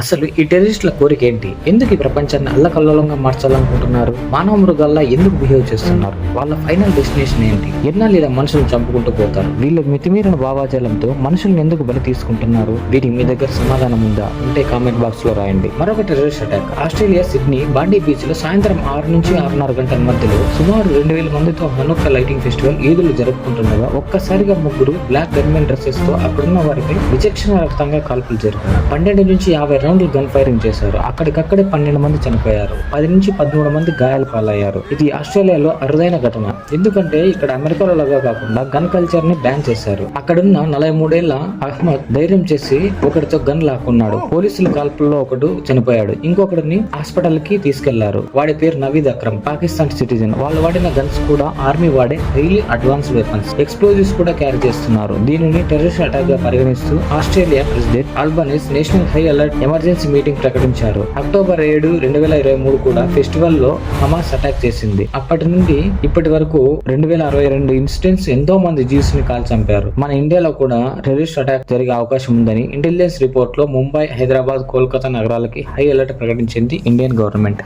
అసలు ఈ టెర్రరిస్టుల కోరిక ఏంటి? ఎందుకు ఈ ప్రపంచాన్ని అల్లకల్లోలంగా మార్చాలనుకుంటున్నారు? మానవ మృగాల్లా ఎందుకు బిహేవ్ చేస్తున్నారు? వాళ్ళ ఫైనల్ డెస్టినేషన్ ఏంటి? ఎన్నాళ్ళు ఇలా మనుషులను చంపుకుంటూ పోతారు? వీళ్ళు మితిమీరిన భావాజాలంతో మనుషుల్ని ఎందుకు బలి తీసుకుంటున్నారు? దీనికి మీ దగ్గర సమాధానం ఉందా? ఉంటే కామెంట్ బాక్స్ లో రాయండి. మరొక టెర్రరిస్ట్ అటాక్ ఆస్ట్రేలియా సిడ్నీ బాండీ బీచ్ లో సాయంత్రం 6 నుంచి 6:30 గంటల మధ్యలో సుమారు 2000 మందితో హనుక్క లైటింగ్ ఫెస్టివల్ ఈదులు జరుపుకుంటుండగా ఒక్కసారిగా ముగ్గురు బ్లాక్ గన్మెన్ డ్రెస్సెస్ తో అక్కడున్న వారిపై విచక్షణారహితంగా కాల్పులు జరిపారు. 12 నుంచి 50 రౌండ్లు గన్ ఫైరింగ్ చేశారు. అక్కడికక్కడే 12 మంది చనిపోయారు. 10 నుంచి 13 మంది గాయాల పాలయ్యారు. ఇది ఆస్ట్రేలియాలో అరుదైన ఘటన. ఎందుకంటే ఇక్కడ అమెరికాలో లాగా కాకుండా గన్ కల్చర్ ని బ్యాన్ చేశారు. అక్కడున్న 43 ఏళ్ల అహ్మద్ ధైర్యం చేసి ఒకటితో గన్ లాక్కున్నాడు. పోలీసుల కాల్పుల్లో ఒకడు చనిపోయాడు. ఇంకొకడిని హాస్పిటల్ కి తీసుకెళ్లారు. వాడి పేరు నవీద్ అక్రమ్, పాకిస్తాన్ సిటిజన్. వాళ్ళు వాడిన గన్స్ కూడా ఆర్మీ వాడే హైలీ అడ్వాన్స్ వెపన్స్, ఎక్స్ప్లోజివ్స్ కూడా క్యారీ చేస్తున్నారు. దీనిని టెర్రరిస్ట్ అటాక్ గా పరిగణిస్తూ Australia president Albanese national high alert emergency meeting ప్రకటించారు. అక్టోబర్ 7, 2023 కూడా ఫెస్టివల్ లో హమాస్ అటాక్ చేసింది. అప్పటి నుండి ఇప్పటి వరకు 2062 ఇన్సిడెంట్స్ ఎంతో మంది జీవ్స్ ని కాల్ చంపారు. మన ఇండియాలో కూడా టెర్రరిస్ట్ అటాక్ జరిగే అవకాశం ఉందని ఇంటెలిజెన్స్ రిపోర్ట్ లో ముంబై, హైదరాబాద్, కోల్కతా నగరాలకి హై అలర్ట్ ప్రకటించింది ఇండియన్ గవర్నమెంట్.